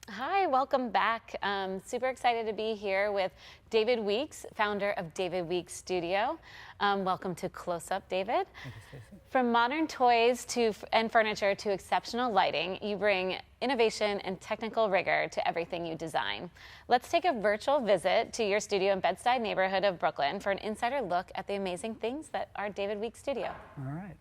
Hi, welcome back. Super excited to be here with David Weeks, founder of David Weeks Studio. Welcome to CLOSEUP, David. Thank you, Stacey. From modern toys and furniture to exceptional lighting, you bring innovation and technical rigor to everything you design. Let's take a virtual visit to your studio in Bed-Stuy neighborhood of Brooklyn for an insider look at the amazing things that are David Weeks Studio. All right.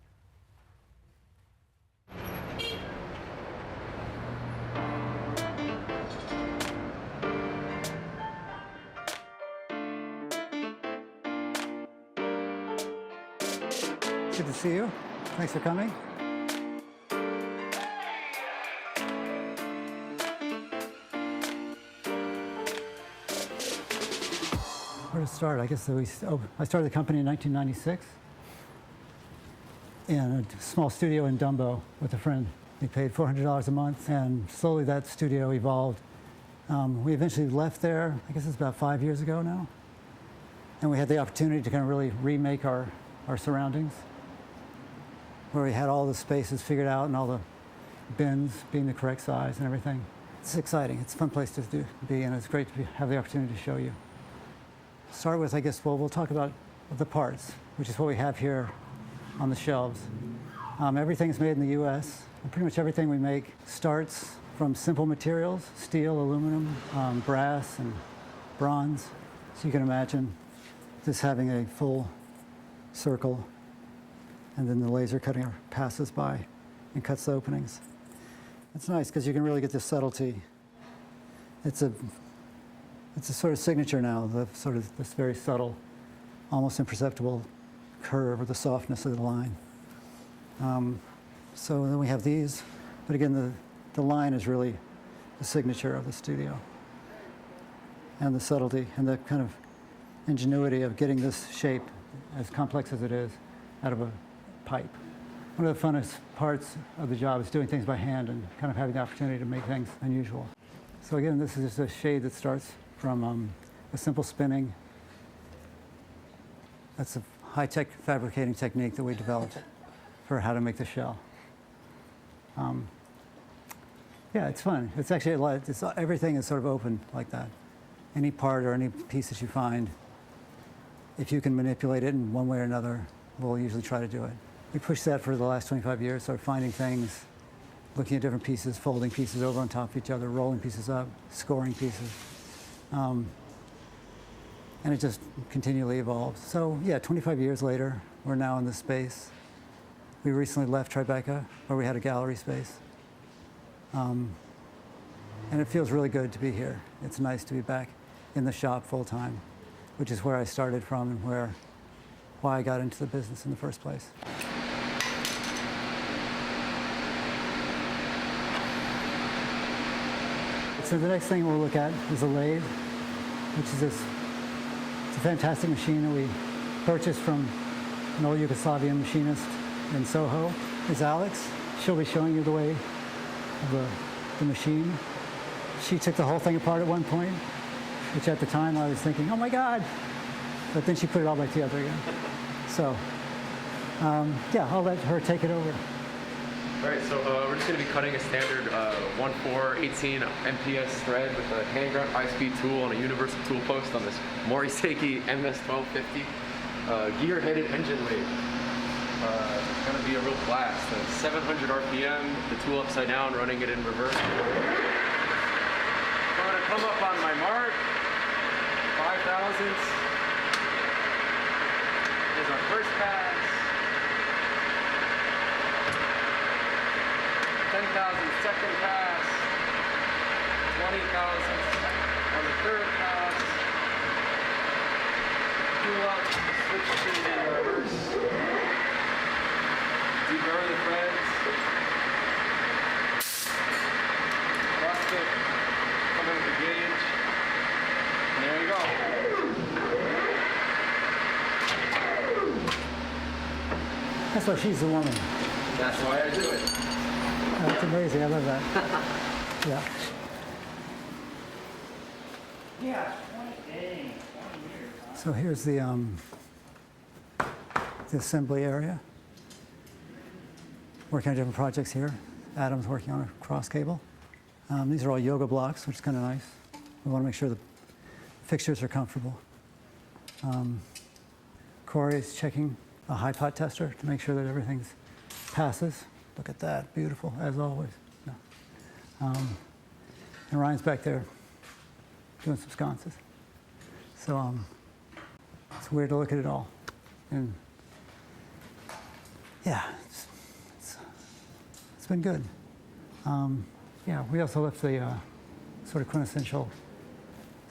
Good to see you. Thanks for coming. Where to start? I guess I started the company in 1996 in a small studio in Dumbo with a friend. We paid $400 a month, and slowly that studio evolved. We eventually left there, I guess it's about 5 years ago now, and we had the opportunity to kind of really remake our surroundings, where we had all the spaces figured out and all the bins being the correct size and everything. It's exciting. It's a fun place to be, and it's great to have the opportunity to show you. Start with, I guess, well, we'll talk about the parts, which is what we have here on the shelves. Everything's made in the U.S., and pretty much everything we make starts from simple materials: steel, aluminum, brass, and bronze. So you can imagine this having a full circle, and then the laser cutter passes by and cuts the openings. It's nice because you can really get the subtlety. It's a sort of signature now, this very subtle, almost imperceptible curve or the softness of the line. So then we have these, but again, the line is really the signature of the studio. And the subtlety and the kind of ingenuity of getting this shape, as complex as it is, out of a pipe. One of the funnest parts of the job is doing things by hand and kind of having the opportunity to make things unusual. So again, this is just a shade that starts from a simple spinning. That's a high-tech fabricating technique that we developed for how to make the shell. Yeah, it's fun. It's actually a lot. Everything is sort of open like that. Any part or any piece that you find, if you can manipulate it in one way or another, we'll usually try to do it. We pushed that for the last 25 years, sort of finding things, looking at different pieces, folding pieces over on top of each other, rolling pieces up, scoring pieces. And it just continually evolves. So yeah, 25 years later, we're now in this space. We recently left Tribeca, where we had a gallery space. And it feels really good to be here. It's nice to be back in the shop full time, which is where I started from and why I got into the business in the first place. So the next thing we'll look at is a lathe, which is it's a fantastic machine that we purchased from an old Yugoslavian machinist in Soho. Is Alex. She'll be showing you the way of the machine. She took the whole thing apart at one point, which at the time I was thinking, oh my God, but then she put it all back together again. So yeah, I'll let her take it over. All right, so we're just going to be cutting a standard 1/4/18 MPS thread with a hand ground high-speed tool on a universal tool post on this Morisaki MS-1250 gear-headed engine lathe. It's going to be a real blast. 700 RPM, the tool upside down, running it in reverse. I'm going to come up on my mark, 5 thousandths. Here's our first pass. 10,000 second pass, 20,000 on the third pass. Pull up, switch to the reverse. Deburr the threads. Cross it, come in with the gauge. And there you go. That's why she's the woman. That's why I do it. That's amazing. I love that. Yeah. Yeah, 20 years. So here's the assembly area. Working on different projects here. Adam's working on a cross cable. These are all yoga blocks, which is kind of nice. We want to make sure the fixtures are comfortable. Corey is checking a high pot tester to make sure that everything passes. Look at that, beautiful, as always. No. And Ryan's back there doing some sconces. So it's weird to look at it all. And yeah, it's been good. Yeah, we also left the sort of quintessential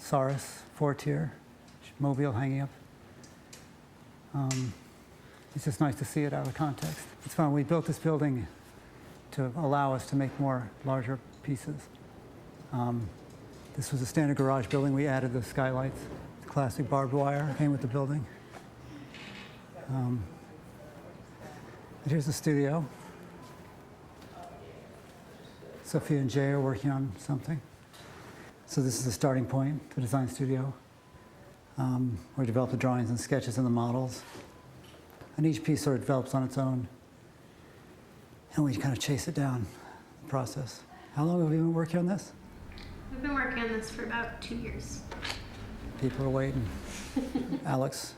Saurus 4-tier mobile hanging up. It's just nice to see it out of context. It's fun. We built this building to allow us to make more larger pieces. This was a standard garage building. We added the skylights. The classic barbed wire came with the building. And here's the studio. Sophia and Jay are working on something. So this is the starting point, the design studio. We develop the drawings and sketches and the models. And each piece sort of develops on its own. And we kind of chase it down, the process. How long have you been working on this? We've been working on this for about 2 years. People are waiting. Alex,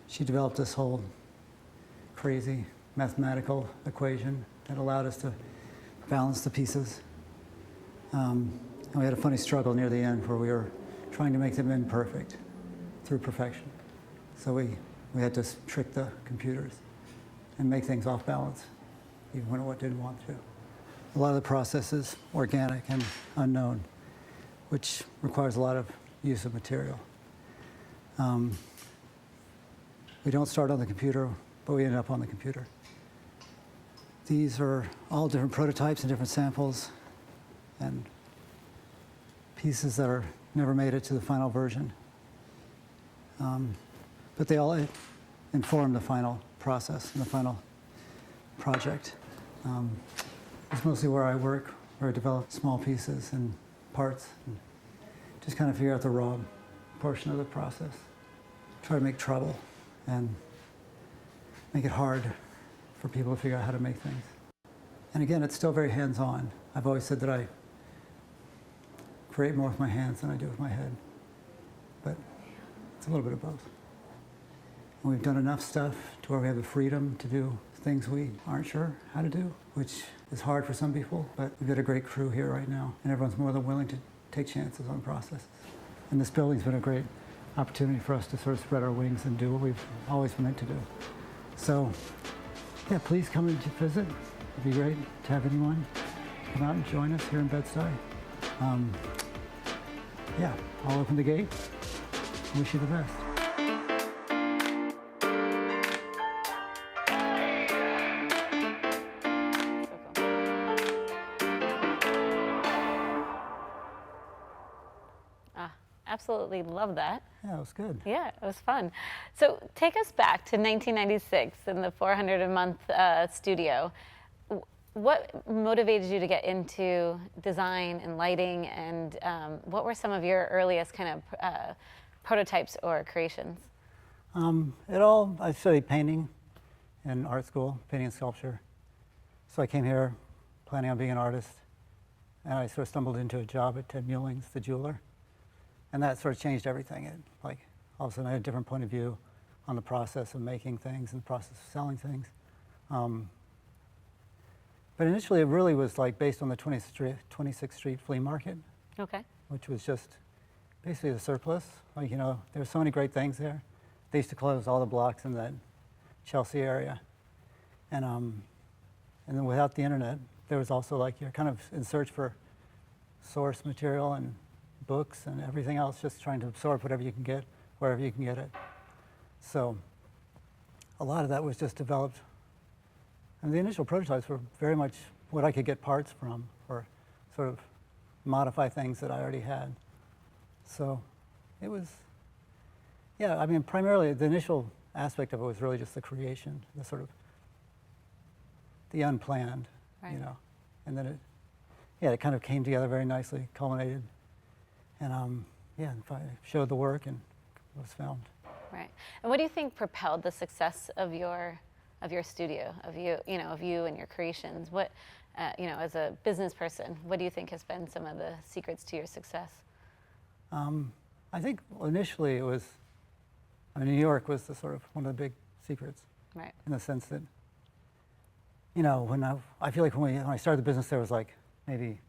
she developed this whole crazy mathematical equation that allowed us to balance the pieces. And we had a funny struggle near the end where we were trying to make them imperfect through perfection. So we had to trick the computers and make things off balance, even when it didn't want to. A lot of the process is organic and unknown, which requires a lot of use of material. We don't start on the computer, but we end up on the computer. These are all different prototypes and different samples and pieces that are never made it to the final version. But they all inform the final process and the final project. It's mostly where I work, where I develop small pieces and parts and just kind of figure out the raw portion of the process. Try to make trouble and make it hard for people to figure out how to make things. And again, it's still very hands-on. I've always said that I create more with my hands than I do with my head. But it's a little bit of both. And we've done enough stuff to where we have the freedom to do things we aren't sure how to do, which is hard for some people, but we've got a great crew here right now, and everyone's more than willing to take chances on processes. And this building's been a great opportunity for us to sort of spread our wings and do what we've always meant to do. So, yeah, please come and visit. It'd be great to have anyone come out and join us here in Bed-Stuy. Yeah, I'll open the gate. Wish you the best. Absolutely love that. Yeah, it was good. Yeah, it was fun. So take us back to 1996 in the 400 a month studio. What motivated you to get into design and lighting, and what were some of your earliest kind of prototypes or creations? I studied painting in art school, painting and sculpture. So I came here planning on being an artist, and I sort of stumbled into a job at Ted Muelling's, the jeweler. And that sort of changed everything. All of a sudden I had a different point of view on the process of making things and the process of selling things. But initially it really was based on the 26th Street flea market. Okay. Which was just basically the surplus. There were so many great things there. They used to close all the blocks in that Chelsea area. And then without the internet, there was also you're kind of in search for source material and books and everything else, just trying to absorb whatever you can get, wherever you can get it. So a lot of that was just developed. And the initial prototypes were very much what I could get parts from, or sort of modify things that I already had. So it was, yeah, I mean, primarily the initial aspect of it was really just the creation, the sort of, the unplanned, right. And then it kind of came together very nicely, culminated. And I showed the work and it was filmed. Right. And what do you think propelled the success of your studio, of you and your creations? What as a business person? What do you think has been some of the secrets to your success? I think initially it was, New York was the sort of one of the big secrets. Right. In the sense that, when I feel like when I started the business, there was like maybe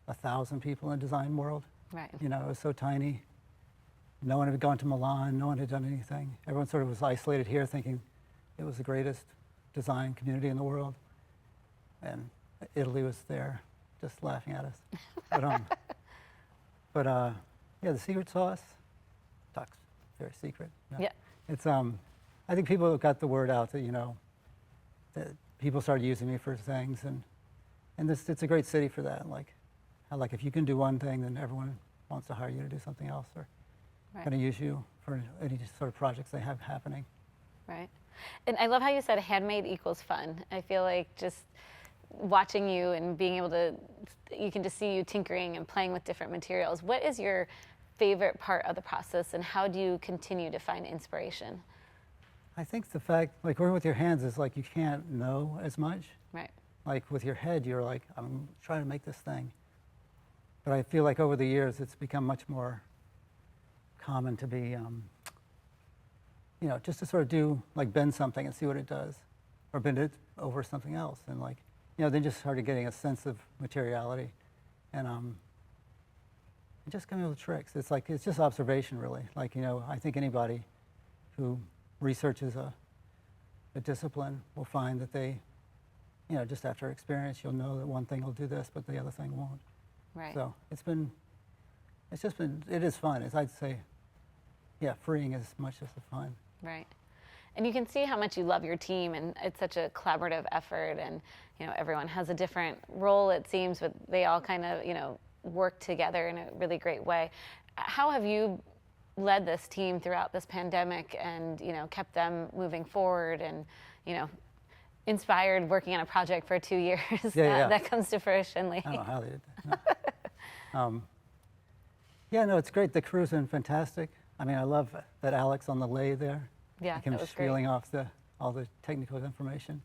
1,000 people in the design world. Right. It was so tiny. No one had gone to Milan. No one had done anything. Everyone sort of was isolated here, thinking it was the greatest design community in the world. And Italy was there, just laughing at us. But yeah, the secret sauce, talk's very secret. No. Yeah. It's I think people got the word out that that people started using me for things, and it's a great city for that. Like if you can do one thing, then everyone wants to hire you to do something else, or Right. going to use you for any sort of projects they have happening. Right. And I love how you said handmade equals fun. I feel like just watching you and being able to, you can just see you tinkering and playing with different materials. What is your favorite part of the process, and how do you continue to find inspiration? I think the fact, like working with your hands, is like you can't know as much. Right. Like with your head, you're like, I'm trying to make this thing. But I feel like over the years, it's become much more common to be, just to sort of do, like bend something and see what it does, or bend it over something else. And then just started getting a sense of materiality. And just coming up with tricks. It's just observation, really. I think anybody who researches a discipline will find that they, just after experience, you'll know that one thing will do this, but the other thing won't. Right. So it is fun. I'd say, yeah, freeing as much as the fun. Right. And you can see how much you love your team, and it's such a collaborative effort, and everyone has a different role, it seems, but they all kind of work together in a really great way. How have you led this team throughout this pandemic, and kept them moving forward, and inspired working on a project for 2 years that comes to fruition? I don't know how they did that. No. No, it's great. The crew's been fantastic. I love that Alex on the lathe there. Yeah, He that comes was great. spieling off all the technical information.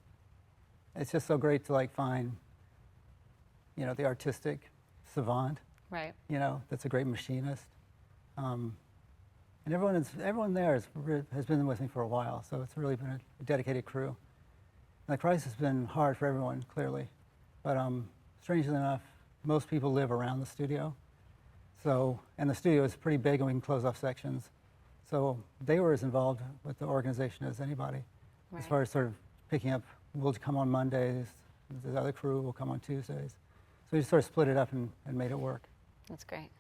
It's just so great to find, the artistic savant. Right. That's a great machinist. And everyone there has been with me for a while, so it's really been a dedicated crew. And the crisis has been hard for everyone, clearly. But strangely enough, most people live around the studio. And the studio is pretty big, and we can close off sections. So they were as involved with the organization as anybody, Right. as far as sort of picking up, we'll come on Mondays, the other crew will come on Tuesdays. So we just sort of split it up and made it work. That's great.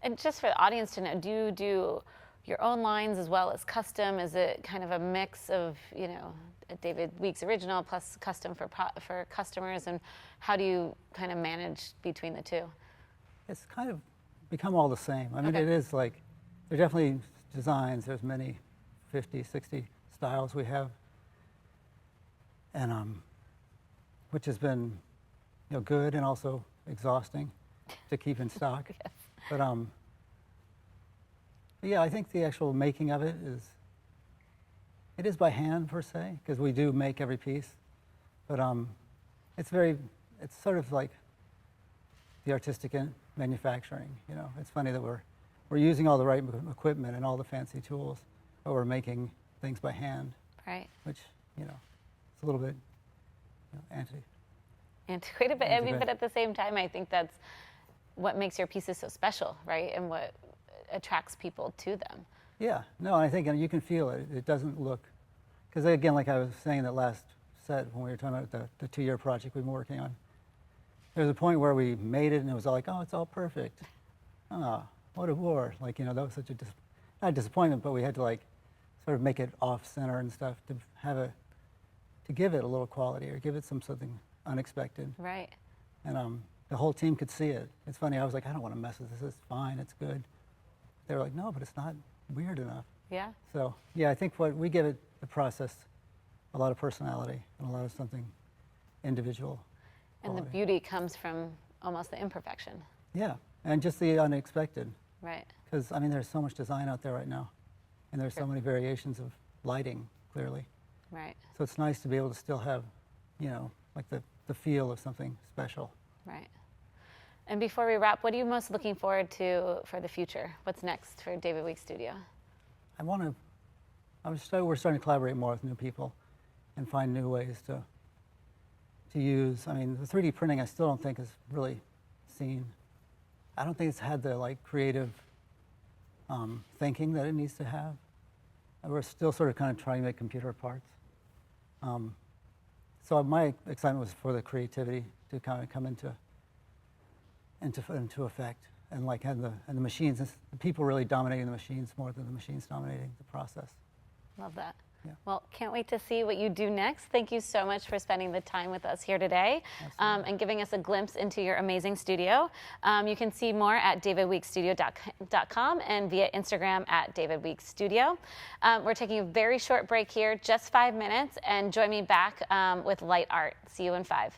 And just for the audience to know, do you do your own lines as well as custom? Is it kind of a mix of, a David Weeks original plus custom for customers? And how do you kind of manage between the two? It's kind of become all the same. Okay. It is like, there are definitely designs, there's many 50, 60 styles we have. And which has been, good and also exhausting to keep in stock. Yes. But yeah, I think the actual making of it is by hand per se, because we do make every piece. But it's sort of like the artistic manufacturing. It's funny that we're using all the right equipment and all the fancy tools, but we're making things by hand, Right. which it's a little bit Antiquated, but but at the same time, I think that's what makes your pieces so special, right? And what attracts people to them. Yeah, no, I think you can feel it. It doesn't look, because again, like I was saying that last set when we were talking about the 2-year project we've been working on, there was a point where we made it and it was all like, oh, it's all perfect. Oh, what a bore. That was such not a disappointment, but we had to sort of make it off center and stuff to give it a little quality or give it something unexpected. Right. And the whole team could see it. It's funny, I was like, I don't want to mess with this, it's fine, it's good. They were like, no, but it's not weird enough. Yeah. So, yeah, I think we give it, the process, a lot of personality and a lot of something individual. And the quality. beauty comes from almost the imperfection. Yeah, and just the unexpected. Right. Because, there's so much design out there right now. And there's so many variations of lighting, clearly. Right. So it's nice to be able to still have, like the feel of something special. Right. And before we wrap, what are you most looking forward to for the future? What's next for David Weeks Studio? We're starting to collaborate more with new people and find new ways to use. I mean, the 3D printing I still don't think is really seen. I don't think it's had the like creative thinking that it needs to have. And we're still sort of kind of trying to make computer parts. So my excitement was for the creativity to kind of come into effect, and like and the machines, the people really dominating the machines more than the machines dominating the process. Love that. Yeah. Well, can't wait to see what you do next. Thank you so much for spending the time with us here today and giving us a glimpse into your amazing studio. You can see more at davidweeksstudio.com and via Instagram at davidweeksstudio. We're taking a very short break here, just 5 minutes, and join me back with light art. See you in 5.